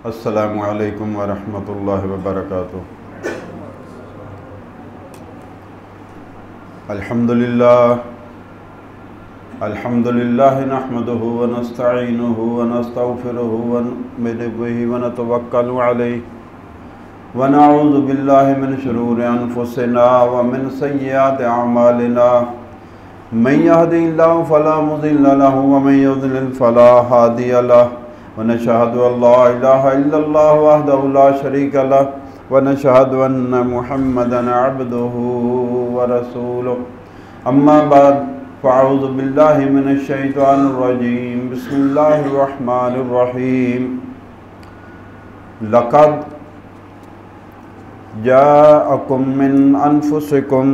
अस्सलामु अलैकुम वरहमतुल्लाहि वबरकातुहू। अल्हम्दुलिल्लाह नहमदुहु व नस्तईनुहु व नस्तगफिरुहु व नु'मिनु बिही व नतवक्कलु अलैहि व नऊज़ु बिल्लाहि मिन शुरूरि अनफुसिना व मिन सय्यिआति अअमालिना। मन यहदिहिल्लाहु फला मुज़िल्ल लहु व मन युज़लिल फला हादिय लहु व नशहदु अल्ला इलाहा इल्लल्लाह वहदहु ला शरीका लहु व नशहदु अन्ना मुहम्मदन अब्दुहु व रसूलुहु। अम्मा बाद फ़अऊज़ु बिल्लाहि मिनश शैतानिर रजीम। बिस्मिल्लाहिर रहमानिर रहीम। लक़द जाअकुम मिन अनफुसिकुम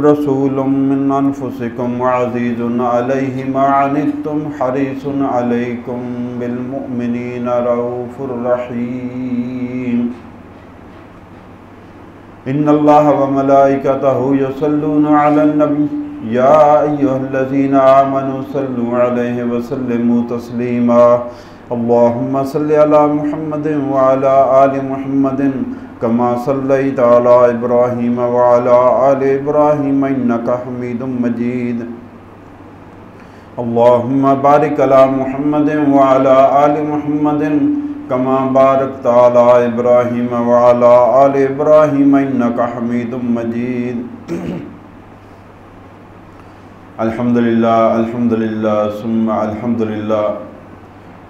रसूलुम मिन अनफुसिकुम अज़ीज़ुन अलैहि मा अनित्तुम हरीसुन अलैकुम बिल मुमिनीना रऊफ़ुर रहीम। इन्नल्लाह व मलाइकतहु युसल्लूना अलन नबी या अय्युहल्लज़ीना आमनू सल्लु अलैहि व सल्लिमू तस्लीमा। अल्लाहुम्मा सल्लि अला मुहम्मदिन व अला आलि मुहम्मदिन कमा सल्लैता अला इब्राहीम व अला आलि इब्राहीम इन्नका हमीदुम मजीद। अल्लाहुम्मा बारिक अला मुहम्मदिन व अला आलि मुहम्मदिन कमा बारकता अला इब्राहीम व अला आलि इब्राहीम इन्नका हमीदुम मजीद। अल्हम्दुलिल्लाह अल्हम्दुलिल्लाह सुम्मा अल्हम्दुलिल्लाह।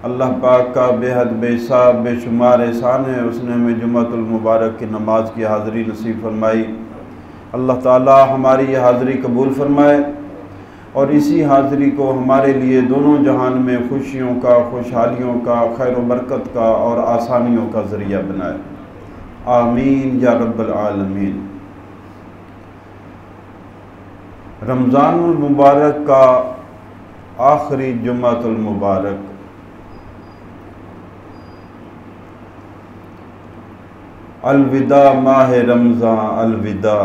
अल्लाह पाक का बेहद बेसाब बेशुमार एहसान है, उसने हमें जुम्मतुल मुबारक की नमाज की हाज़िरी नसीब फरमाई। अल्लाह ताला हमारी ये हाज़िरी कबूल फरमाए और इसी हाज़िरी को हमारे लिए दोनों जहान में खुशियों का, खुशहालियों का, खैर व बरकत का और आसानियों का ज़रिया बनाए। आमीन या रब्बल आलमीन। रमज़ानुल मुबारक का आखिरी जुम्मतुल मुबारक, अलविदा माह रमज़ान अलविदा।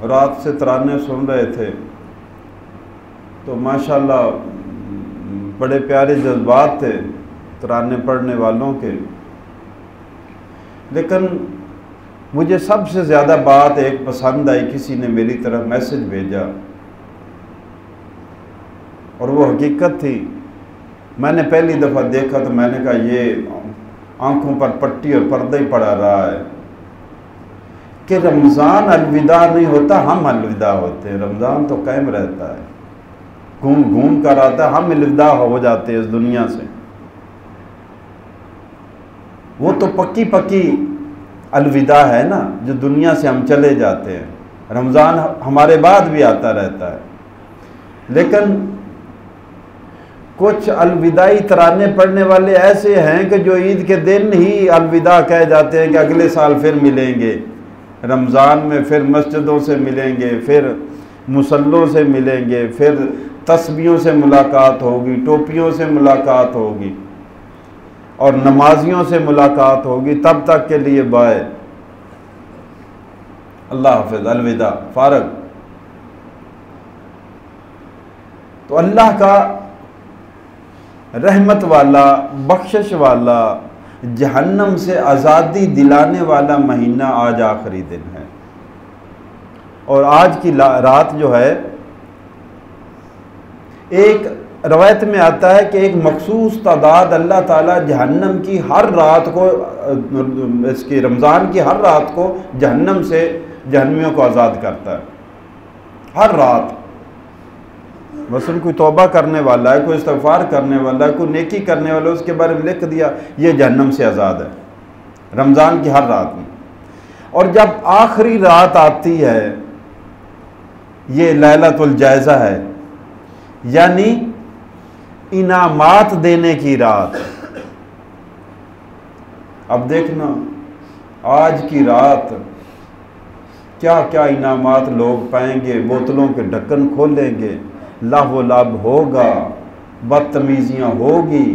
रात से तराने सुन रहे थे तो माशाल्लाह बड़े प्यारे जज्बात थे तराने पढ़ने वालों के। लेकिन मुझे सबसे ज़्यादा बात एक पसंद आई, किसी ने मेरी तरफ मैसेज भेजा और वो हकीकत थी। मैंने पहली दफ़ा देखा तो मैंने कहा ये आंखों पर पट्टी और पर्दा ही पड़ा रहा है कि रमज़ान अलविदा नहीं होता, हम अलविदा होते हैं। रमज़ान तो कायम रहता है, घूम घूम कर आता है, हम अलविदा हो जाते हैं इस दुनिया से। वो तो पक्की पक्की अलविदा है ना, जो दुनिया से हम चले जाते हैं। रमज़ान हमारे बाद भी आता रहता है, लेकिन कुछ अलविदाई तराने पढ़ने वाले ऐसे हैं कि जो ईद के दिन ही अलविदा कह जाते हैं कि अगले साल फिर मिलेंगे। रमज़ान में फिर मस्जिदों से मिलेंगे, फिर मुसल्लों से मिलेंगे, फिर तस्बीहों से मुलाकात होगी, टोपियों से मुलाकात होगी और नमाजियों से मुलाकात होगी। तब तक के लिए बाय, अल्लाह हाफ़िज़, अलविदा, फ़ारग। तो अल्लाह का रहमत वाला, बख्शिश वाला, जहन्नम से आज़ादी दिलाने वाला महीना आज आखिरी दिन है। और आज की रात जो है, एक रवायत में आता है कि एक मखसूस तादाद अल्लाह ताला जहन्नम की हर रात को, इसकी रमज़ान की हर रात को जहन्नम से जहन्नमियों को आज़ाद करता है। हर रात मसलन कोई तौबा करने वाला है, कोई इस्तग़फ़ार करने वाला है, कोई नेकी करने वाला है, उसके बारे में लिख दिया ये जहन्नम से आज़ाद है रमज़ान की हर रात में। और जब आखिरी रात आती है, ये लैलतुल जायज़ा है, यानी इनामात देने की रात। अब देखना आज की रात क्या क्या इनामात लोग पाएंगे। बोतलों के ढक्कन खोलेंगे, लाभ लाभ होगा, बदतमीजियाँ होगी।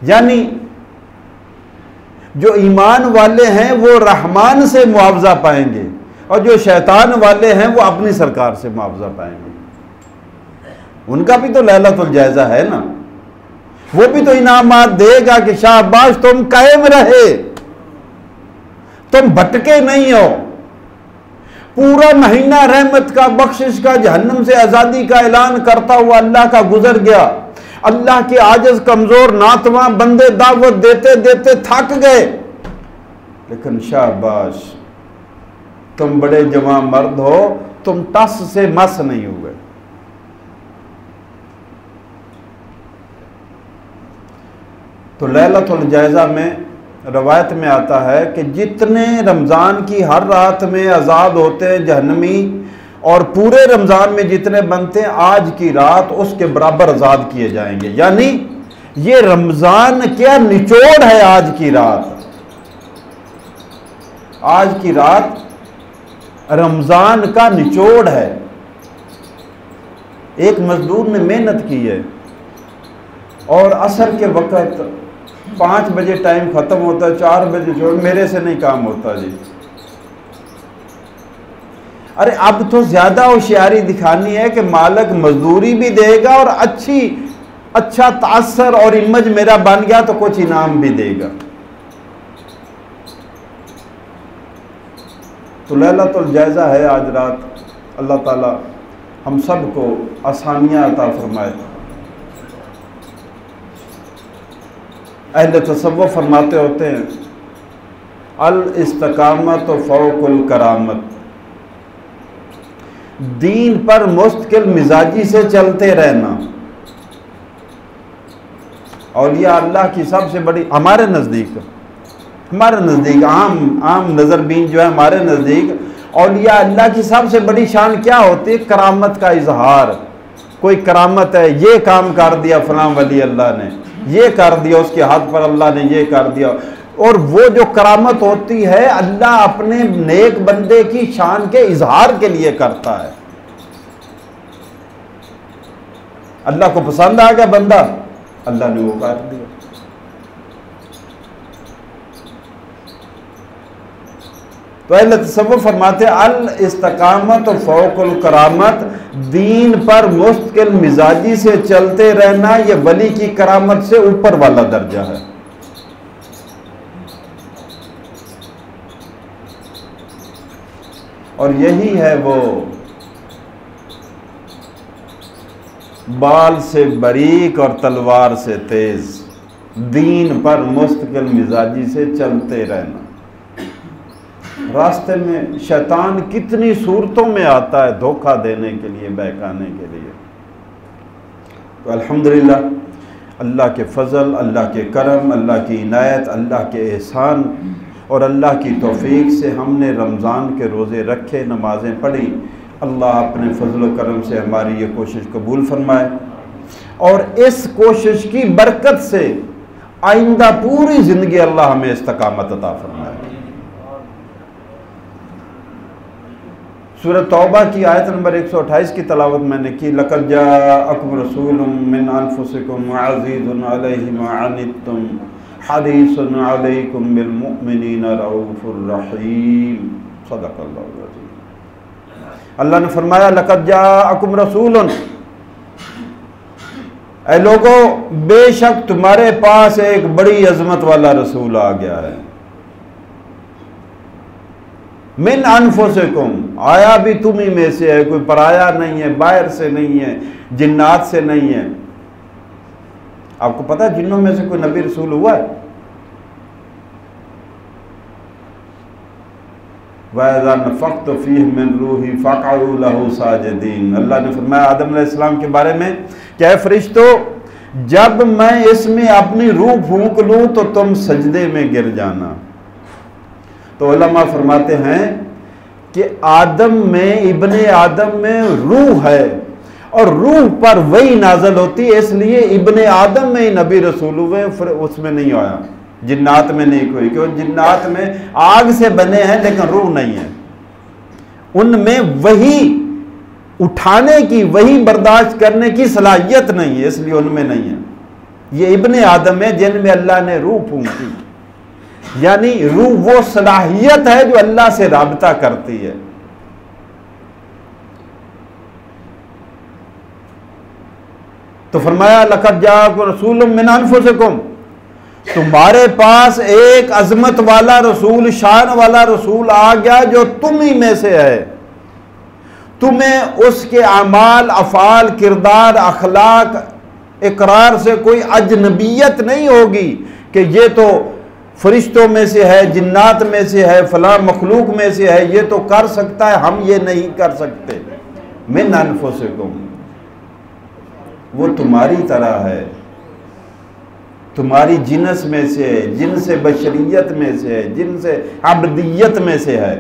यानी जो ईमान वाले हैं वो रहमान से मुआवजा पाएंगे और जो शैतान वाले हैं वो अपनी सरकार से मुआवजा पाएंगे। उनका भी तो लैलतुल जायज़ा है ना। वो भी तो इनामात देगा कि शाबाश तुम कायम रहे, तुम भटके नहीं हो। पूरा महीना रहमत का, बख्शिश का, जहन्नम से आजादी का ऐलान करता हुआ अल्लाह का गुजर गया। अल्लाह के आजिज कमजोर नातवा बंदे दावत देते देते थक गए, लेकिन शाबाश तुम बड़े जवां मर्द हो, तुम टस से मस नहीं हुए। तो लैलतुल जायज़ा में रवायत में आता है कि जितने रमज़ान की हर रात में आज़ाद होते हैं जहन्नमी, और पूरे रमज़ान में जितने बनते हैं, आज की रात उसके बराबर आज़ाद किए जाएंगे। यानी ये रमज़ान क्या निचोड़ है आज की रात। आज की रात रमज़ान का निचोड़ है। एक मजदूर ने मेहनत की है और असर के वक़्त 5 बजे टाइम ख़त्म होता है, 4 बजे छोड़, मेरे से नहीं काम होता जी। अरे अब तो ज़्यादा होशियारी दिखानी है कि मालिक मजदूरी भी देगा और अच्छा तासर और इमेज मेरा बन गया तो कुछ इनाम भी देगा। तो लैलतुल जायज़ा है आज रात। अल्लाह ताला हम सब को आसानियाँ अता फरमाए। अहले तसव्वुफ़ फरमाते होते हैं, अल इस्तिकामत फ़ौक़ुल करामत, दीन पर मुस्तकिल मिजाजी से चलते रहना। औलिया अल्लाह की सबसे बड़ी, हमारे नज़दीक आम नज़रबीन जो है हमारे नज़दीक, औलिया अल्लाह की सबसे बड़ी शान क्या होती है? करामत का इजहार। कोई करामत है, ये काम कर दिया फलां वली अल्लाह ने, ये कर दिया, उसके हाथ पर अल्लाह ने ये कर दिया। और वो जो करामत होती है अल्लाह अपने नेक बंदे की शान के इजहार के लिए करता है। अल्लाह को पसंद आ गया बंदा, अल्लाह ने वो कर दिया। तो अहले तसव्वुफ़ फरमाते अल इस्तिकामत फ़ौक़ुल करामत, दीन पर मुस्तकिल मिजाजी से चलते रहना ये वली की करामत से ऊपर वाला दर्जा है। और यही है वो बाल से बारीक और तलवार से तेज, दीन पर मुस्तकिल मिजाजी से चलते रहना। रास्ते में शैतान कितनी सूरतों में आता है धोखा देने के लिए, बहकाने के लिए। तो अल्हम्दुलिल्लाह अल्लाह के फ़ज़ल, अल्लाह के करम, अल्लाह की इनायत, अल्लाह के एहसान और अल्लाह की तौफीक से हमने रमज़ान के रोज़े रखे, नमाज़ें पढ़ी। अल्लाह अपने फ़ज़ल व करम से हमारी ये कोशिश कबूल फरमाए और इस कोशिश की बरकत से आइंदा पूरी ज़िंदगी अल्लाह हमें इस्तिकामत अता फरमाए। सूरह तौबा की आयत नंबर 128 की तलावत मैंने की। लक़द जाअकुम रसूलुम मिन अनफुसिकुम अज़ीज़ुन अलैहि मा अनित्तुम हरीसुन अलैकुम बिल मुमिनीना रऊफ़ुर रहीम। सदक़ल्लाहुल अज़ीम। अल्लाह ने फरमाया लक़द जाअकुम रसूलुन, ऐ लोगों बेशक तुम्हारे पास एक बड़ी अजमत वाला रसूल आ गया है। मिन अनफुसिकुम, आया भी तुम ही में से है, कोई पराया नहीं है, बाहर से नहीं है, जिन्नात से नहीं है। आपको पता है जिन्नों में से कोई नबी रसूल हुआ है? वइज़ा नफ़ख़्तु फ़ीहि मिन रूही फ़क़अू लहू साजिदीन। अल्लाह ने फरमाया आदम अलैहिस्सलाम के बारे में, क्या फरिश्तों जब मैं इसमें अपनी रूह फूंक लूँ तो तुम सजदे में गिर जाना। तो उलमा फरमाते हैं कि आदम में, इब्ने आदम में रूह है और रूह पर वही नाजल होती है, इसलिए इब्ने आदम में ही नबी रसूल हुए, फिर उसमें नहीं आया। जिन्नात में नहीं कोई, क्यों? जिन्नात में आग से बने हैं लेकिन रूह नहीं है, उनमें वही उठाने की, वही बर्दाश्त करने की सलाहियत नहीं है, इसलिए उनमें नहीं है। ये इब्ने आदम है जिनमें अल्लाह ने रूह फूंकी, यानी रूह वो सलाहियत है जो अल्लाह से राबता करती है। तो फरमाया लक़द जाअकुम रसूलुम मिन अनफुसिकुम, तुम्हारे पास एक अजमत वाला रसूल, शान वाला रसूल आ गया जो तुम ही में से है। तुम्हें उसके अमाल, अफ़ाल, किरदार, अखलाक, इकरार से कोई अजनबियत नहीं होगी कि ये तो फरिश्तों में से है, जिन्नात में से है, फलां मखलूक में से है, ये तो कर सकता है, हम ये नहीं कर सकते। मिन अनफुसिकुम, वो तुम्हारी तरह है, तुम्हारी जिनस में से है, जिनसे बशरियत में से है, जिनसे अब्दियत में से है।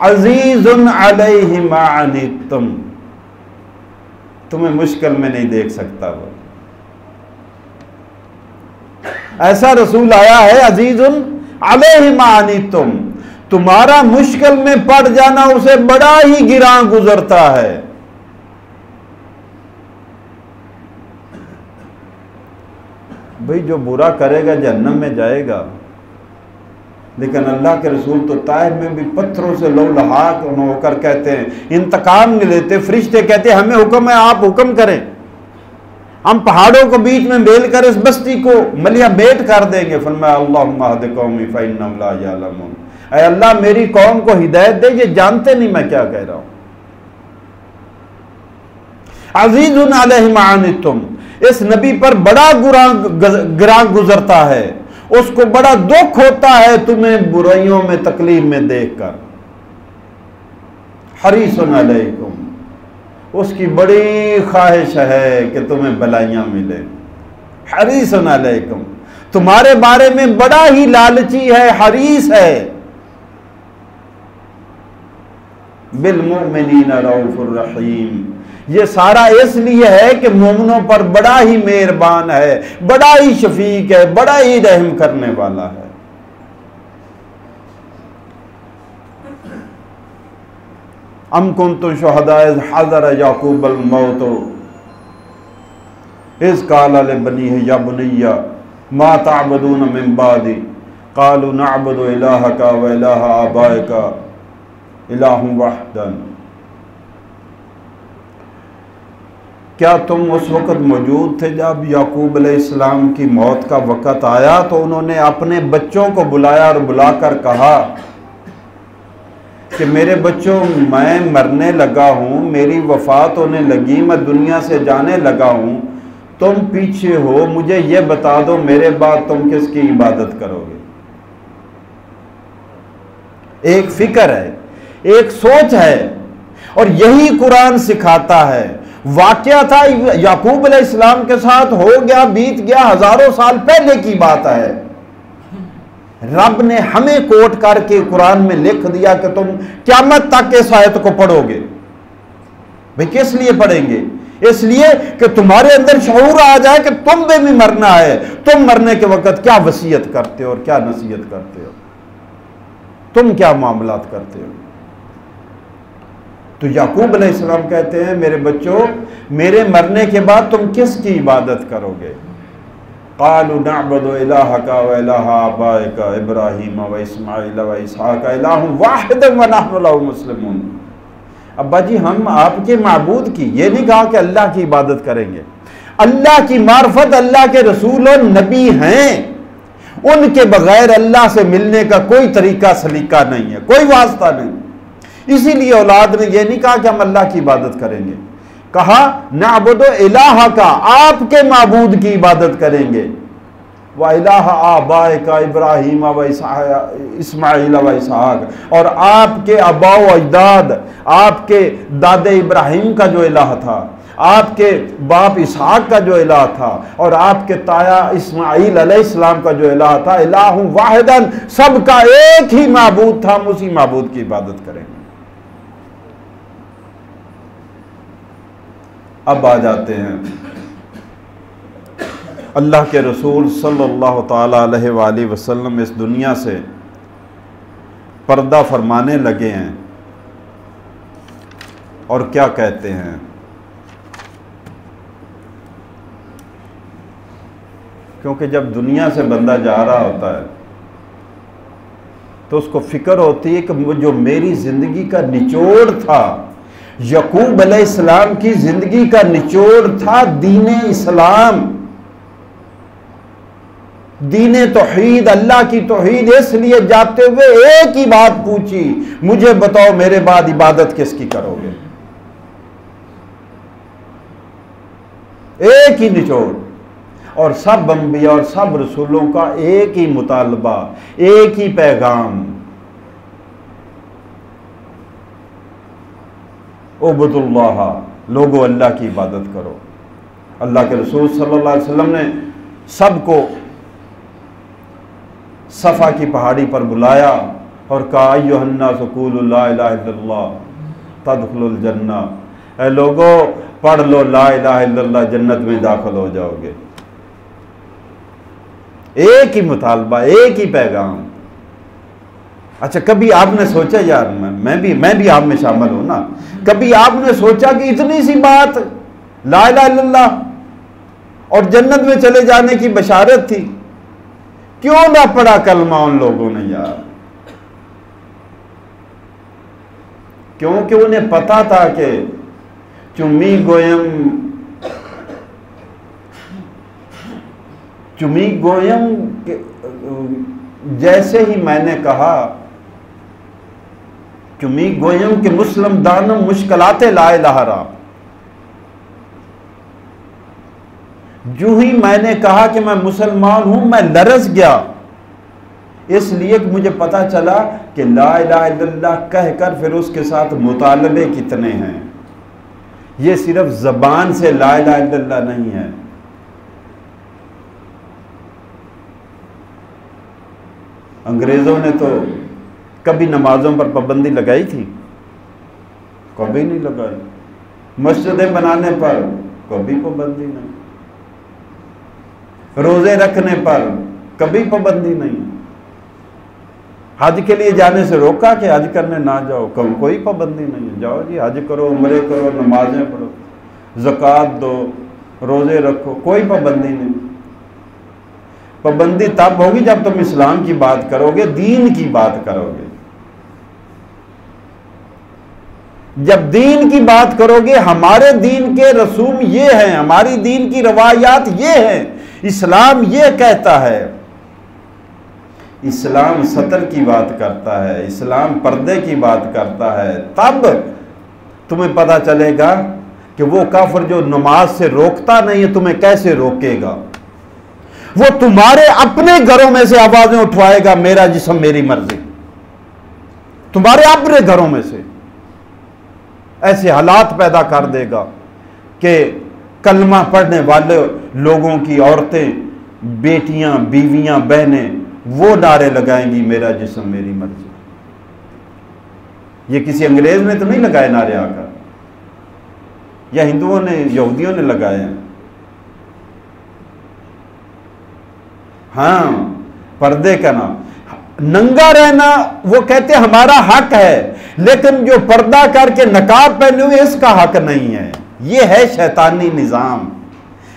अज़ीज़ुन अलैहि मा अनित्तुम, तुम्हें मुश्किल में नहीं देख सकता। वो ऐसा रसूल आया है, अजीजुन अलैहि मा अनित्तुम, तुम्हारा मुश्किल में पड़ जाना उसे बड़ा ही गिरा गुजरता है। भाई जो बुरा करेगा जहन्नम में जाएगा, लेकिन अल्लाह के रसूल तो ताइफ में भी पत्थरों से लौलहाक होकर कहते हैं, इंतकाम नहीं लेते। फरिश्ते कहते हैं हमें हुक्म है, आप हुक्म करें, हम पहाड़ों को बीच में मेल कर इस बस्ती को मलिया बेट कर देंगे। फरमाया अल्लाहुम्मा हद कौमी फइन्नहुम ला यअलमून, ऐ अल्लाह मेरी कौम को हिदायत दे, ये जानते नहीं मैं क्या कह रहा हूं। अज़ीज़ुन अलैहि मा अनित्तुम, इस नबी पर बड़ा गिरा गुजरता है, उसको बड़ा दुख होता है तुम्हें बुराइयों में, तकलीफ में देखकर। हरीसुन अलैकुम, उसकी बड़ी ख्वाहिश है कि तुम्हें भलाइयां मिले। हरीसुन अलैकुम, तुम्हारे बारे में बड़ा ही लालची है, हरीस है। बिल मुमिनीना रऊफुर रहीम, ये सारा इसलिए है कि मोमिनों पर बड़ा ही मेहरबान है, बड़ा ही शफीक है, बड़ा ही रहम करने वाला है। अम कुन्तुम शुहदा इज़ हज़र याकूबल मौत इज़ क़ाल लिबनीहि या बुनय्या मा तअबुदून मिन बादी क़ालू नअबुदु इलाहका व इलाहा आबाइका इलाहुन वाहिदन। क्या तुम उस वक़्त मौजूद थे जब याकूब अलैहिस्सलाम की मौत का वक़्त आया तो उन्होंने अपने बच्चों को बुलाया और बुलाकर कहा कि मेरे बच्चों, मैं मरने लगा हूँ, मेरी वफ़ात होने लगी, मैं दुनिया से जाने लगा हूँ, तुम पीछे हो, मुझे ये बता दो मेरे बाद तुम किसकी इबादत करोगे। एक फिक्र है, एक सोच है, और यही कुरान सिखाता है। वाक़या था याकूब अलैहिस्सलाम के साथ, हो गया, बीत गया, हजारों साल पहले की बात है। रब ने हमें कोट करके कुरान में लिख दिया कि तुम क़यामत तक इस आयत को पढ़ोगे। भाई किस लिए पढ़ेंगे? इसलिए कि तुम्हारे अंदर शऊर आ जाए कि तुम भी मरना है। तुम मरने के वक्त क्या वसीयत करते हो और क्या नसीहत करते हो, तुम क्या मामलात करते हो। तो याकूब अलैहिस्सलाम कहते हैं मेरे बच्चों, मेरे मरने के बाद तुम किसकी इबादत करोगे। क़ालू नअबुदु इलाहका व इलाहा आबाइका इब्राहीम व इस्माईल व इसहाक़ इलाहुन वाहिदन व नहनु लहु मुस्लिमून। अब्बा जी, हम आपके माबूद की, ये नहीं कहा कि अल्लाह की इबादत करेंगे। अल्लाह की मार्फत, अल्लाह के रसूल और नबी हैं, उनके बगैर अल्लाह से मिलने का कोई तरीका सलीका नहीं है, कोई वास्ता नहीं। इसीलिए औलाद ने यह नहीं कहा कि हम अल्लाह की इबादत करेंगे, कहा नअबुदु इलाहका, आपके माबूद की इबादत करेंगे, व इलाहा आबाइका इब्राहीम व इस्माईल व इसहाक़, और आपके अबा व अजदाद, आपके दादे इब्राहिम का जो इलाह था, आपके बाप इसहाक का जो इलाह था, और आपके ताया इस्माईल अलैहिस्सलाम का जो इलाह था, इलाहुन वाहिदन, सबका एक ही माबूद था, हम उसी माबूद की इबादत करेंगे। अब आ जाते हैं अल्लाह के रसूल सल्लल्लाहु ताला अलैहि वसल्लम इस दुनिया से पर्दा फरमाने लगे हैं, और क्या कहते हैं। क्योंकि जब दुनिया से बंदा जा रहा होता है तो उसको फिक्र होती है कि जो मेरी ज़िंदगी का निचोड़ था, यकूब अलैहिस्सलाम की जिंदगी का निचोड़ था दीन इस्लाम, दीन तौहीद, अल्लाह की तौहीद। इसलिए जाते हुए एक ही बात पूछी, मुझे बताओ मेरे बाद इबादत किसकी करोगे? एक ही निचोड़। और सब अंबिया और सब रसूलों का एक ही मुतालबा, एक ही पैगाम, उबुदुल्लाह, लोगो अल्लाह की इबादत करो। अल्लाह के रसूल सल्लल्लाहु अलैहि वसल्लम ने सबको सफ़ा की पहाड़ी पर बुलाया और कहा, अय्युहन्नास क़ूलू ला इलाहा इल्लल्लाह तदखुलुल जन्नह, ए लोगो पढ़ लो ला इलाहा इल्लल्लाह, जन्नत में दाखिल हो जाओगे। एक ही मुतालबा, एक ही पैगाम। अच्छा, कभी आपने सोचा, यार मैं भी आप में शामिल हूं ना, कभी आपने सोचा कि इतनी सी बात ला इलाहा इल्लल्लाह और जन्नत में चले जाने की बशारत थी, क्यों ना पढ़ा कलमा उन लोगों ने यार? क्योंकि उन्हें पता था कि चुमी गोयम जैसे ही मैंने कहा, चुमी गोयम के मुस्लिम दानम मुश्किलाते लाए लहरा, जो ही मैंने कहा कि मैं मुसलमान हूं, मैं लरस गया, इसलिए कि मुझे पता चला कि ला इलाहा इल्लल्लाह कहकर फिर उसके साथ मुतालबे कितने हैं। ये सिर्फ जबान से ला इलाहा इल्लल्लाह नहीं है, अंग्रेजों ने तो कभी नमाजों पर पाबंदी लगाई थी? कभी नहीं लगाई। मस्जिदें बनाने पर कभी पाबंदी नहीं, रोजे रखने पर कभी पाबंदी नहीं, हज के लिए जाने से रोका कि हज करने ना जाओ, कोई पाबंदी नहीं है, जाओ जी हज करो, उम्रे करो, नमाजें पढ़ो, ज़कात दो, रोजे रखो, कोई पाबंदी नहीं। पाबंदी तब होगी जब तुम इस्लाम की बात करोगे, दीन की बात करोगे। जब दीन की बात करोगे, हमारे दीन के रसूम ये हैं, हमारी दीन की रवायात ये हैं, इस्लाम ये कहता है, इस्लाम सतर की बात करता है, इस्लाम पर्दे की बात करता है, तब तुम्हें पता चलेगा कि वो काफिर जो नमाज से रोकता नहीं है, तुम्हें कैसे रोकेगा? वो तुम्हारे अपने घरों में से आवाजें उठवाएगा, मेरा जिस्म मेरी मर्जी, तुम्हारे अपने घरों में से ऐसे हालात पैदा कर देगा कि कलमा पढ़ने वाले लोगों की औरतें, बेटियां, बीवियां, बहनें वो नारे लगाएंगी, मेरा जिस्म मेरी मर्जी। ये किसी अंग्रेज ने तो नहीं लगाए नारे आकर, या हिंदुओं ने, यहूदियों ने लगाए हैं। हाँ, पर्दे का नाम, नंगा रहना वो कहते हमारा हक है, लेकिन जो पर्दा करके नकाब पहने हुए इसका हक नहीं है। ये है शैतानी निजाम।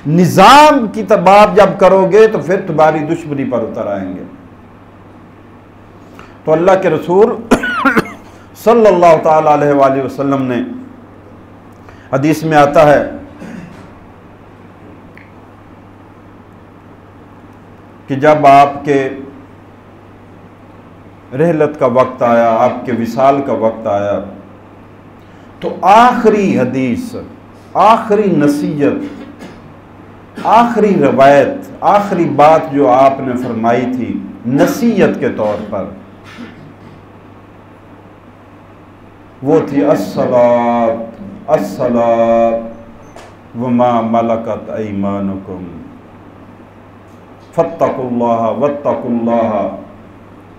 निजाम की तबाब जब करोगे तो फिर तुम्हारी दुश्मनी पर उतर आएंगे। तो अल्लाह के रसूल सल्लल्लाहु ताला अलैहि वसल्लम ने, हदीस में आता है कि जब आपके रहलत का वक्त आया, आपके विसाल का वक्त आया, तो आखिरी हदीस, आखिरी नसीहत, आखिरी रवायत, आखिरी बात जो आपने फरमाई थी नसीहत के तौर पर, वो थी अस्सलात अस्सलात वमा मलकत ऐमानुकुम फत्तकुल्लाह वत्तकुल्लाह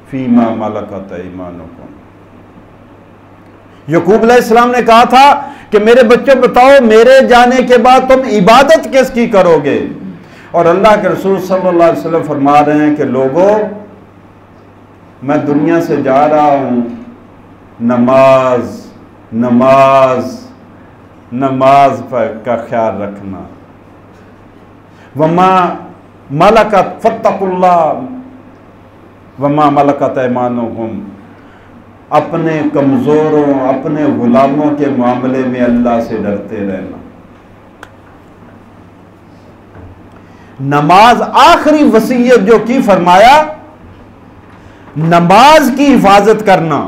फीमा मलकत ऐमानुकुम। यकूब अलैहिस्सलाम ने कहा था कि मेरे बच्चे बताओ, मेरे जाने के बाद तुम इबादत किसकी करोगे? और अल्लाह के रसूल सल्लल्लाहु अलैहि वसल्लम फरमा रहे हैं कि लोगों, मैं दुनिया से जा रहा हूं, नमाज नमाज नमाज पर का ख्याल रखना। वमा मलकत फत्तकुल्लाह वमा मलकत ऐमानुहुम, अपने कमज़ोरों, अपने गुलामों के मामले में अल्लाह से डरते रहना। नमाज आखिरी वसीयत जो की फरमाया, नमाज की हिफाजत करना,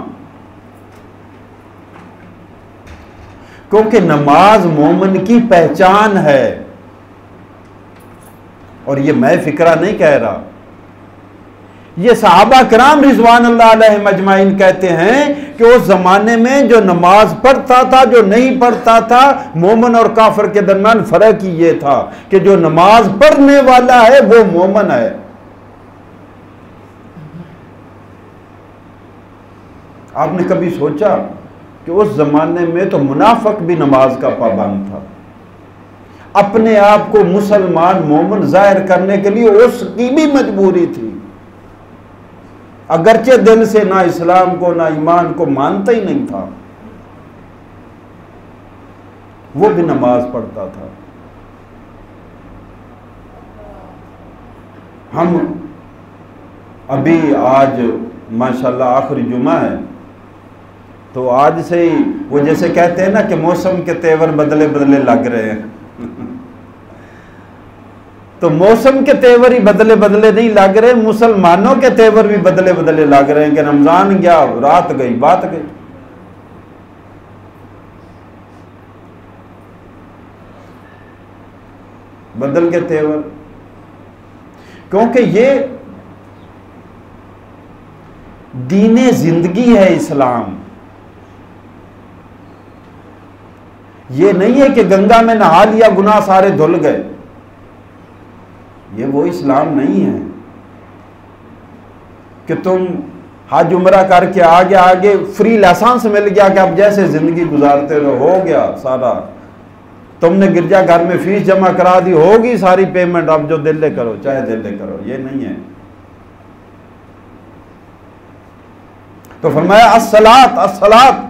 क्योंकि नमाज मोमिन की पहचान है। और ये मैं फिक्रा नहीं कह रहा, ये सहाबा किराम रिजवान अल्लाह अलैहिम अजमाइन कहते हैं कि उस जमाने में जो नमाज पढ़ता था, जो नहीं पढ़ता था, मोमिन और काफिर के दरमियान फर्क ही ये था कि जो नमाज पढ़ने वाला है वो मोमिन है। आपने कभी सोचा कि उस जमाने में तो मुनाफिक भी नमाज का पाबंद था, अपने आप को मुसलमान मोमिन जाहिर करने के लिए उसकी भी मजबूरी थी, अगरचे दिल से ना इस्लाम को ना ईमान को मानता ही नहीं था, वो भी नमाज पढ़ता था। हम अभी आज माशाल्लाह आखिरी जुमा है, तो आज से ही वो जैसे कहते हैं ना कि मौसम के तेवर बदले बदले लग रहे हैं तो मौसम के तेवर ही बदले बदले नहीं लग रहे, मुसलमानों के तेवर भी बदले बदले लग रहे हैं कि रमजान गया, रात गई, बात गई। बदल के तेवर, क्योंकि ये दीने जिंदगी है इस्लाम। ये नहीं है कि गंगा में नहा लिया गुनाह सारे धुल गए, ये वो इस्लाम नहीं है कि तुम हज उम्रा करके आगे आगे फ्री लाइसेंस मिल गया कि अब जैसे जिंदगी गुजारते रहो, हो गया सारा, तुमने गिरजा घर में फीस जमा करा दी, होगी सारी पेमेंट, अब जो दिल करो चाहे दिल करो, ये नहीं है। तो फरमाया अस्सलात अस्सलात,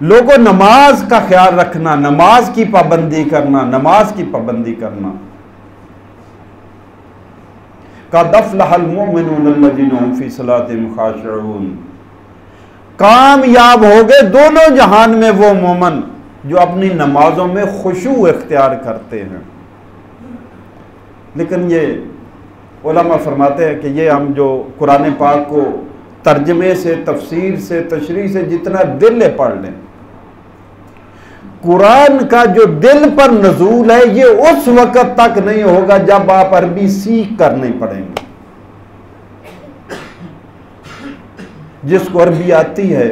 लोगों नमाज का ख्याल रखना, नमाज की पाबंदी करना, नमाज की पाबंदी करना। क़द अफ़लहल मुमिनून अल्लज़ीना हुम फ़ी सलातिहिम ख़ाशिऊन, कामयाब हो गए दोनों जहान में वो मोमिन जो अपनी नमाजों में खुशू इख्तियार करते हैं। लेकिन ये उलमा फरमाते हैं कि ये हम जो कुरान पाक को तर्जमे से, तफसीर से, तशरीह से जितना दिल पढ़ लें, कुरान का जो दिल पर नजूल है ये उस वक्त तक नहीं होगा जब आप अरबी सीख कर नहीं पढ़ेंगे। जिसको अरबी आती है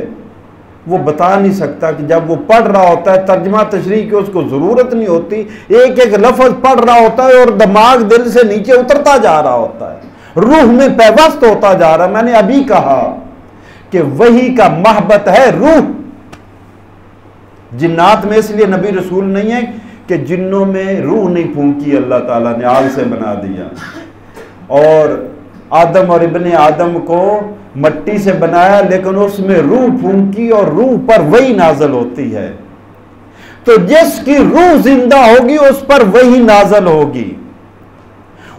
वो बता नहीं सकता कि जब वो पढ़ रहा होता है, तर्जमा तशरीह की उसको जरूरत नहीं होती, एक एक लफ्ज पढ़ रहा होता है और दिमाग दिल से नीचे उतरता जा रहा होता है, रूह में पैवस्त होता जा रहा है। मैंने अभी कहा कि वही का महबत है रूह। जिन्नात में इसलिए नबी रसूल नहीं है कि जिन्नों में रूह नहीं फूंकी, अल्लाह ताला ने आग से बना दिया, और आदम और इब्ने आदम को मट्टी से बनाया लेकिन उसमें रूह फूंकी और रूह पर वही नाजल होती है। तो जिसकी रूह जिंदा होगी उस पर वही नाजल होगी,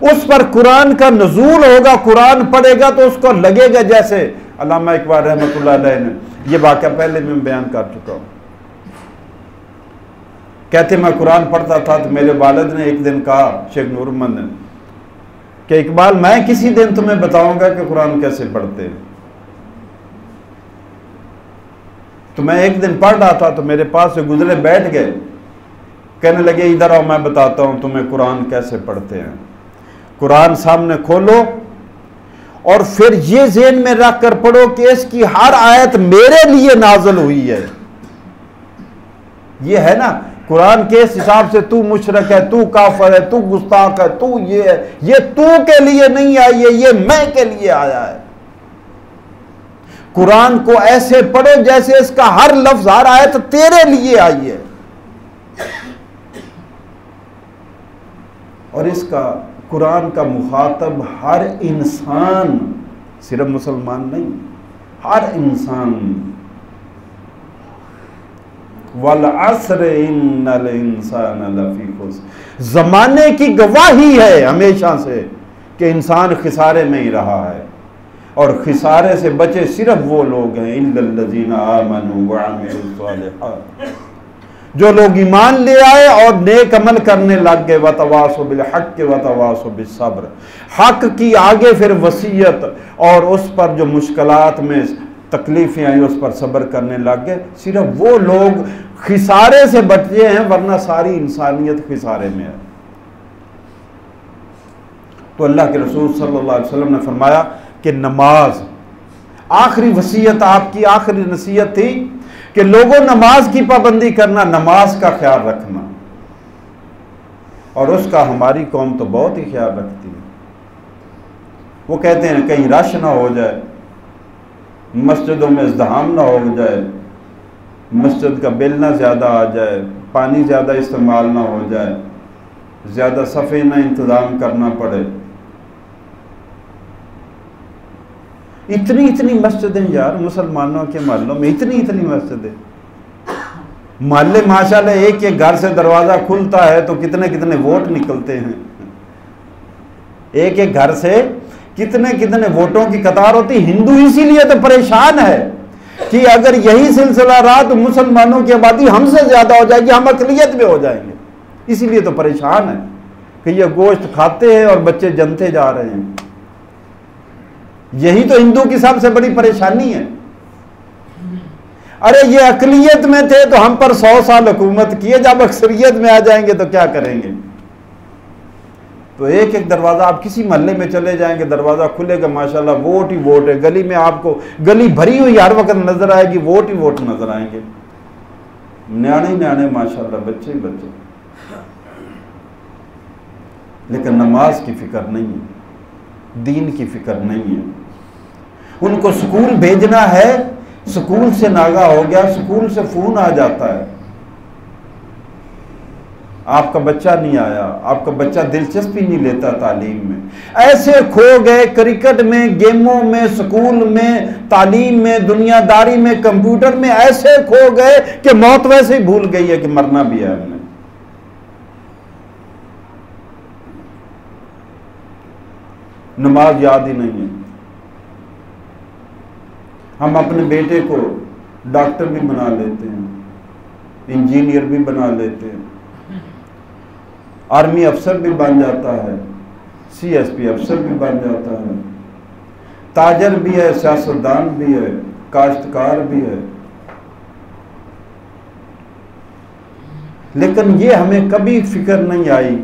उस पर कुरान का नजूल होगा। कुरान पढ़ेगा तो उसको लगेगा जैसे अल्लामा इकबाल रहमतुल्लाह अलैह ने, ये वाक़या पहले मैं बयान कर चुका हूं, कहते मैं कुरान पढ़ता था तो मेरे वालिद ने एक दिन कहा, शेख नूरमन ने, कि इकबाल मैं किसी दिन तुम्हें बताऊंगा कि कुरान कैसे पढ़ते हैं। तो मैं एक दिन पढ़ रहा था तो मेरे पास से गुजरे, बैठ गए, कहने लगे इधर आओ मैं बताता हूं तुम्हें कुरान कैसे पढ़ते हैं। कुरान सामने खोलो और फिर ये ज़हन में रख कर पढ़ो कि इसकी हर आयत मेरे लिए नाज़िल हुई है। ये है ना, कुरान के इस हिसाब से तू मुशरक है, तू काफिर है, तू गुस्ताख है, तू ये है, ये तू के लिए नहीं आई है, ये मैं के लिए आया है। कुरान को ऐसे पढ़ो जैसे इसका हर लफ्ज, हर आयत तेरे लिए आई है। और इसका कुरान का मुखातब हर इंसान, सिर्फ मुसलमान नहीं, हर इंसान। वल अस्र इन्नल इंसान लफी खुस्र, जमाने की गवाही है हमेशा से कि इंसान खिसारे में ही रहा है। और खिसारे से बचे सिर्फ वो लोग हैं इल्लल्लज़ीना आमनू व अमिलुस्सालिहात, जो लोग ईमान ले आए और नेक अमल करने लग गए। वतवासो बिल हक़ वतवासो बिस सब्र, हक की आगे फिर वसीयत और उस पर जो मुश्किलात में तकलीफें आई उस पर सब्र करने लग गए। सिर्फ वो लोग खिसारे से बचे हैं, वरना सारी इंसानियत खिसारे में है। तो अल्लाह के रसूल सल्लल्लाहु अलैहि वसल्लम ने फरमाया कि नमाज, आखिरी वसीयत आपकी, आखिरी नसीहत थी कि लोगों नमाज की पाबंदी करना, नमाज का ख्याल रखना। और उसका हमारी कौम तो बहुत ही ख्याल रखती है। वो कहते हैं कहीं रश ना हो जाए, मस्जिदों में इज़्दिहाम ना हो जाए, मस्जिद का बिल ना ज़्यादा आ जाए, पानी ज़्यादा इस्तेमाल ना हो जाए, ज़्यादा सफ़े ना इंतज़ाम करना पड़े। इतनी इतनी मस्जिदें यार मुसलमानों के मोहल्लों में, इतनी इतनी मस्जिदें। मोहल्ले माशाल्लाह एक एक घर से दरवाज़ा खुलता है तो कितने कितने वोट निकलते हैं। एक एक घर से कितने कितने वोटों की कतार होती। हिंदू इसीलिए तो परेशान है कि अगर यही सिलसिला रहा तो मुसलमानों की आबादी हमसे ज़्यादा हो जाएगी, हम अक़लियत में हो जाएंगे। इसीलिए तो परेशान है कि ये गोश्त खाते हैं और बच्चे जनते जा रहे हैं। यही तो हिंदू की सबसे बड़ी परेशानी है। अरे ये अक़लियत में थे तो हम पर 100 साल हुकूमत किए, जब अक्सरियत में आ जाएंगे तो क्या करेंगे। तो एक एक दरवाज़ा, आप किसी मोहल्ले में चले जाएंगे दरवाज़ा खुलेगा माशाल्लाह, वोट ही वोट है। गली में आपको गली भरी हुई हर वक्त नजर आएगी, वोट ही वोट नजर आएंगे, न्याणे न्याणे माशाल्लाह, बच्चे ही बच्चे। लेकिन नमाज की फिक्र नहीं है, दीन की फिक्र नहीं है। उनको स्कूल भेजना है, स्कूल से नागा हो गया, स्कूल से फोन आ जाता है आपका बच्चा नहीं आया, आपका बच्चा दिलचस्पी नहीं लेता तालीम में। ऐसे खो गए क्रिकेट में, गेमों में, स्कूल में, तालीम में, दुनियादारी में, कंप्यूटर में, ऐसे खो गए कि मौत वैसे ही भूल गई है कि मरना भी है हमने। नमाज याद ही नहीं है। हम अपने बेटे को डॉक्टर भी बना लेते हैं, इंजीनियर भी बना लेते हैं, आर्मी अफसर भी बन जाता है, CSP अफसर भी बन जाता है, ताजर भी है, सियासतदान भी है, काश्तकार भी है। लेकिन ये हमें कभी फिक्र नहीं आई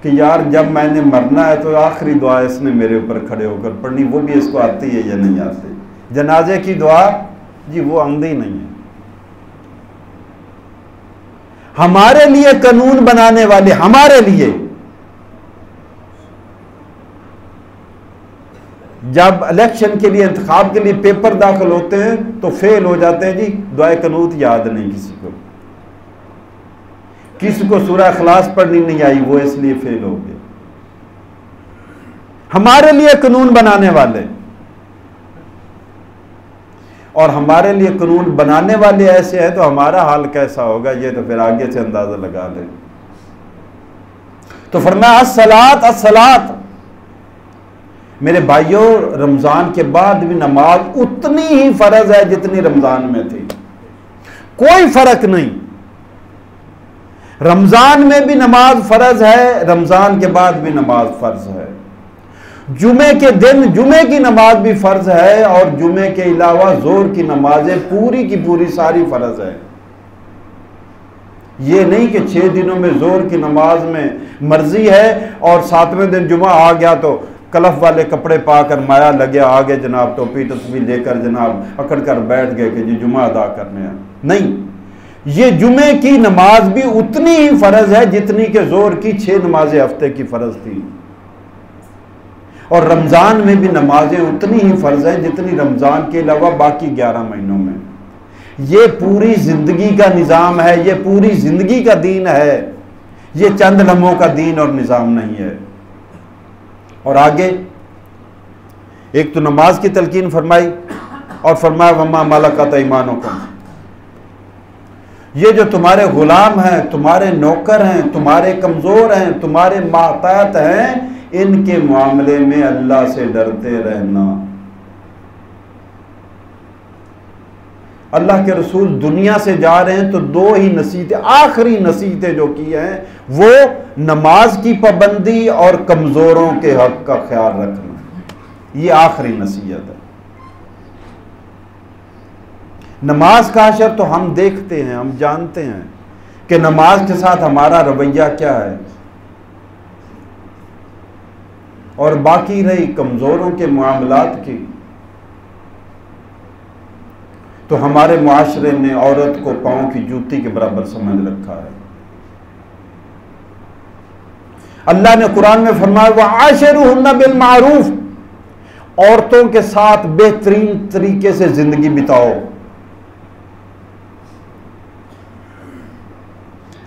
कि यार जब मैंने मरना है तो आखिरी दुआ इसने मेरे ऊपर खड़े होकर पढ़नी, वो भी इसको आती है या नहीं आती। जनाजे की दुआ जी वो आंदी नहीं है। हमारे लिए कानून बनाने वाले, हमारे लिए जब इलेक्शन के लिए, इंतखाब के लिए पेपर दाखिल होते हैं तो फेल हो जाते हैं जी, दुआए कनूत याद नहीं किसी को सूरह इखलास पढ़नी नहीं आई, वो इसलिए फेल हो गए। हमारे लिए कानून बनाने वाले, और हमारे लिए कानून बनाने वाले ऐसे हैं तो हमारा हाल कैसा होगा ये तो फिर आगे से अंदाजा लगा ले। तो फरमाया अस्सलात अस्सलात। मेरे भाइयों, रमजान के बाद भी नमाज उतनी ही फर्ज है जितनी रमजान में थी, कोई फर्क नहीं। रमजान में भी नमाज फर्ज है, रमजान के बाद भी नमाज फर्ज है। जुमे के दिन जुमे की नमाज भी फर्ज है, और जुमे के अलावा जोर की नमाजें पूरी की पूरी सारी फर्ज है। ये नहीं कि 6 दिनों में जोर की नमाज में मर्जी है और 7वें दिन जुमा आ गया तो कलफ वाले कपड़े पाकर माया लगे आगे जनाब टोपी तस्वीर लेकर जनाब अकड़ कर बैठ गए कि जी जुमा अदा करने हैं। नहीं, ये जुमे की नमाज भी उतनी ही फर्ज है जितनी कि जोर की 6 नमाजें हफ्ते की फर्ज थी, और रमजान में भी नमाजें उतनी ही फर्ज है जितनी रमजान के अलावा बाकी 11 महीनों में। ये पूरी जिंदगी का निज़ाम है, ये पूरी जिंदगी का दीन है, ये चंद लम्हों का दीन और निज़ाम नहीं है। और आगे एक तो नमाज की तलकीन फरमाई और फरमाया वम्मा मलकत ऐमानुकुम, ये जो तुम्हारे गुलाम हैं, तुम्हारे नौकर हैं, तुम्हारे कमजोर हैं, तुम्हारे मातहत हैं, इनके मामले में अल्लाह से डरते रहना। अल्लाह के रसूल दुनिया से जा रहे हैं तो दो ही नसीहतें, आखिरी नसीहतें जो की हैं वो नमाज की पाबंदी और कमजोरों के हक का ख्याल रखना। ये आखिरी नसीहत है। नमाज का असर तो हम देखते हैं, हम जानते हैं कि नमाज के साथ हमारा रवैया क्या है। और बाकी रही कमजोरों के मामलात की, तो हमारे मुआशरे ने औरत को पांव की जूती के बराबर समझ रखा है। अल्लाह ने कुरान में फरमाया वआशिरुहुन्ना बिल मारूफ, औरतों के साथ बेहतरीन तरीके से जिंदगी बिताओ।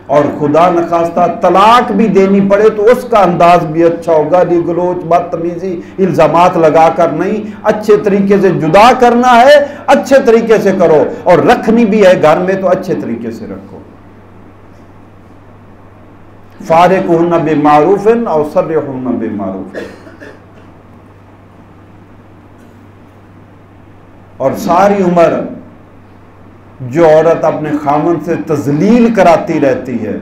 और खुदा न खास्ता तलाक भी देनी पड़े तो उसका अंदाज भी अच्छा होगा, गाली गलोच बदतमीजी इल्जामात लगाकर नहीं, अच्छे तरीके से जुदा करना है, अच्छे तरीके से करो। और रखनी भी है घर में तो अच्छे तरीके से रखो। फारिकुहुन्ना बिमारूफिन और सर्रिहुन्ना बिमारूफिन। और सारी उम्र जो औरत अपने खामन से तजलील कराती रहती है,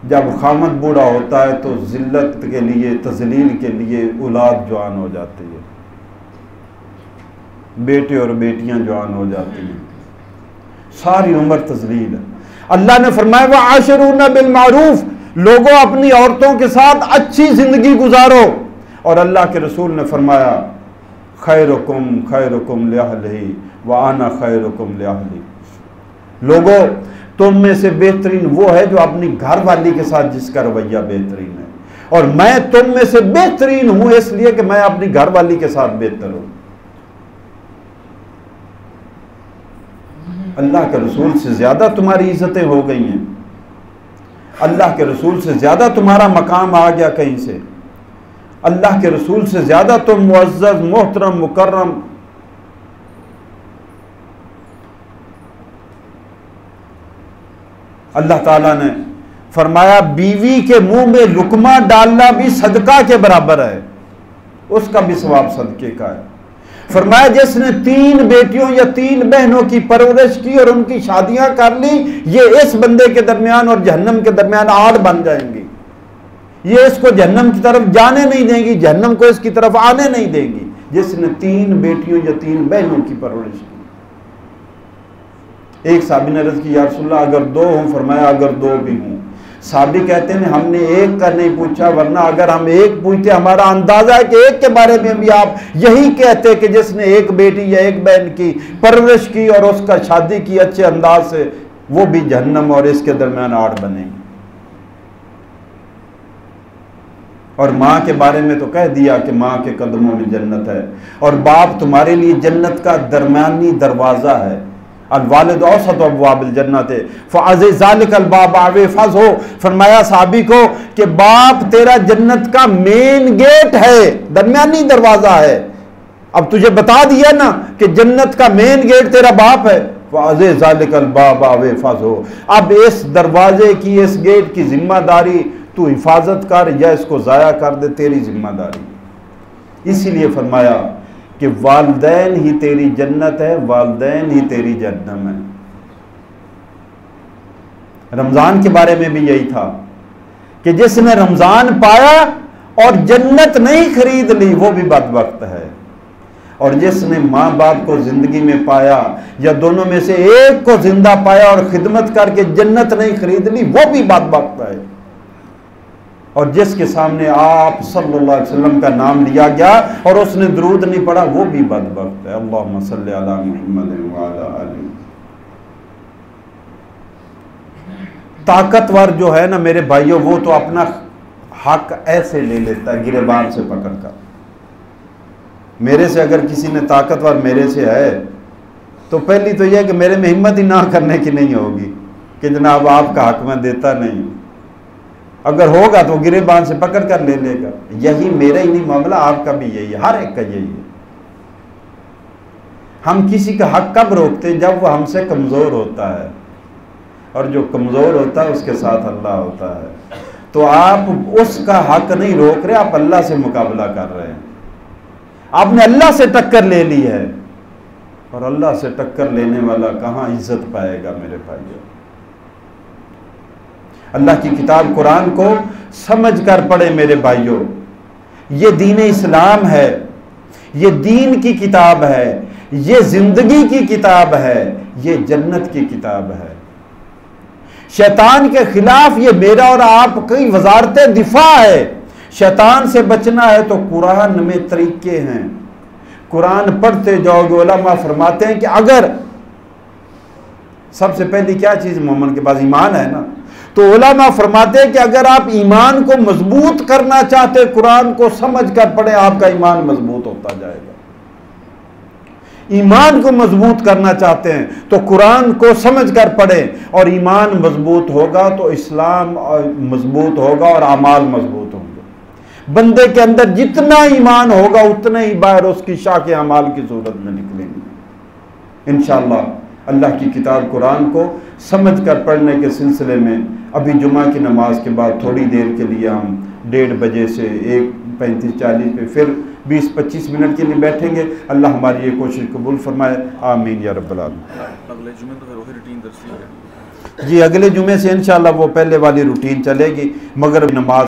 जब खामन बूढ़ा होता है तो जिल्लत के लिए, तजलील के लिए औलाद जवान हो जाती है, बेटे और बेटियां जवान हो जाती हैं, सारी उम्र तजलील है। अल्लाह ने फरमाया वआशिरुना बिल मारूफ, लोगों अपनी औरतों के साथ अच्छी जिंदगी गुजारो। और अल्लाह के रसूल ने फरमाया खैरुकुम खैरुकुम लिअहलिही व अना खैरुकुम लिअहली। लोगों तुम में से बेहतरीन वो है जो अपनी घर वाली के साथ जिसका रवैया बेहतरीन है, और मैं तुम में से बेहतरीन हूं इसलिए कि मैं अपनी घर वाली के साथ बेहतर हूं। अल्लाह के रसूल से ज्यादा तुम्हारी इज्जतें हो गई हैं, अल्लाह के रसूल से ज्यादा तुम्हारा मकाम आ गया कहीं से, अल्लाह के रसूल से ज्यादा तुम मुअज़्ज़ज़ मोहतरम मुकर्रम। अल्लाह ताला ने फरमाया बीवी के मुंह में लुकमा डालना भी सदका के बराबर है, उसका भी सवाब सदके का है। फरमाया जिसने 3 बेटियों या 3 बहनों की परवरिश की और उनकी शादियां कर ली, ये इस बंदे के दरमियान और जहन्नम के दरमियान आड़ बन जाएंगी। ये इसको जहन्नम की तरफ जाने नहीं देंगी, जहन्नम को इसकी तरफ आने नहीं देंगी, जिसने 3 बेटियों या 3 बहनों की परवरिश की। एक साहबी ने अर्ज़ की या रसूलल्लाह अगर 2 हों, फरमाया अगर 2 भी हों। साहबी कहते हैं हमने एक का नहीं पूछा, वरना अगर हम एक पूछते हमारा अंदाजा है कि एक के बारे में भी आप यही कहते कि जिसने 1 बेटी या 1 बहन की परवरिश की और उसका शादी की अच्छे अंदाज से, वो भी जहन्नम और इसके दरमियान आड़ बनेगी। और माँ के बारे में तो कह दिया कि माँ के कदमों में जन्नत है, और बाप तुम्हारे लिए जन्नत का दरमियानी दरवाजा है। अल-वालिद औसत अब्वाबिल जन्नत फ़अज़िज़ ज़ालिकल बाब अवेफ़ज़ हो। फरमाया साहबी को कि बाप तेरा जन्नत का मेन गेट है, दरमियानी दरवाजा है। अब तुझे बता दिया ना कि जन्नत का मेन गेट तेरा बाप है, फ़अज़िज़ ज़ालिकल बाब अवेफ़ज़ हो। अब इस दरवाजे की, इस गेट की जिम्मेदारी तू हिफाजत कर या इसको ज़ाया कर दे, तेरी जिम्मेदारी। इसीलिए फरमाया कि वालिदैन ही तेरी जन्नत है, वालिदैन ही तेरी जहन्नम है। रमज़ान के बारे में भी यही था कि जिसने रमज़ान पाया और जन्नत नहीं खरीद ली वो भी बदबख्त है, और जिसने माँ बाप को जिंदगी में पाया या दोनों में से एक को जिंदा पाया और खिदमत करके जन्नत नहीं खरीद ली वो भी बदबख्त है। और जिसके सामने आप सल्लल्लाहु अलैहि वसल्लम का नाम लिया गया और उसने दुरूद नहीं पढ़ा वो भी बदबख्त है। अल्लाहुम्मा सल्ली अला मुहम्मद व अला आलि। ताकतवर जो है ना मेरे भाइयों, वो तो अपना हक ऐसे ले लेता है गिरेबान से पकड़कर। मेरे से अगर किसी ने ताकतवर मेरे से है तो पहली तो यह है कि मेरे में हिम्मत ही ना करने की नहीं होगी कि जनाब आपका हक मैं देता नहीं। अगर होगा तो गिरेबान से पकड़ कर ले लेगा। यही मेरा ही नहीं मामला, आपका भी यही है, हर एक का यही है। हम किसी का हक कब रोकते हैं? जब वो हमसे कमज़ोर होता है, और जो कमज़ोर होता है उसके साथ अल्लाह होता है। तो आप उसका हक नहीं रोक रहे, आप अल्लाह से मुकाबला कर रहे हैं। आपने अल्लाह से टक्कर ले ली है। और अल्लाह से टक्कर लेने वाला कहाँ इज्जत पाएगा मेरे भाइयों। अल्लाह की किताब कुरान को समझ कर पढ़े मेरे भाइयों। ये दीन इस्लाम है, ये दीन की किताब है, ये जिंदगी की किताब है, ये जन्नत की किताब है। शैतान के खिलाफ ये मेरा और आपकी वजारत दिफा है। शैतान से बचना है तो कुरान में तरीके हैं, कुरान पढ़ते जाओगे। उलमा फरमाते हैं कि अगर सबसे पहली क्या चीज मोमिन के पास ईमान है ना, तो उलमा फरमाते हैं कि अगर आप ईमान को मजबूत करना चाहते, कुरान को समझ कर पढ़े, आपका ईमान मजबूत होता जाएगा। ईमान को मजबूत करना चाहते हैं तो कुरान को समझ कर पढ़ें, और ईमान मजबूत होगा तो इस्लाम मजबूत होगा और अमाल मजबूत होंगे। बंदे के अंदर जितना ईमान होगा उतना ही बाहर उसकी शाख अमाल की सूरत में निकलेंगे इंशाअल्लाह। अल्लाह की किताब कुरान को समझ कर पढ़ने के सिलसिले में अभी जुमा की नमाज के बाद थोड़ी देर के लिए हम 1:30 बजे से 1:35-40 पे फिर 20-25 मिनट के लिए बैठेंगे। अल्लाह हमारी ये कोशिश कबूल फरमाए, आमीन या रब्बल आलमीन। अगले जुमे तो फिर वही रूटीन दर्सी है जी, अगले जुमे से इंशाअल्लाह वो पहले वाली रूटीन चलेगी, मगर नमाज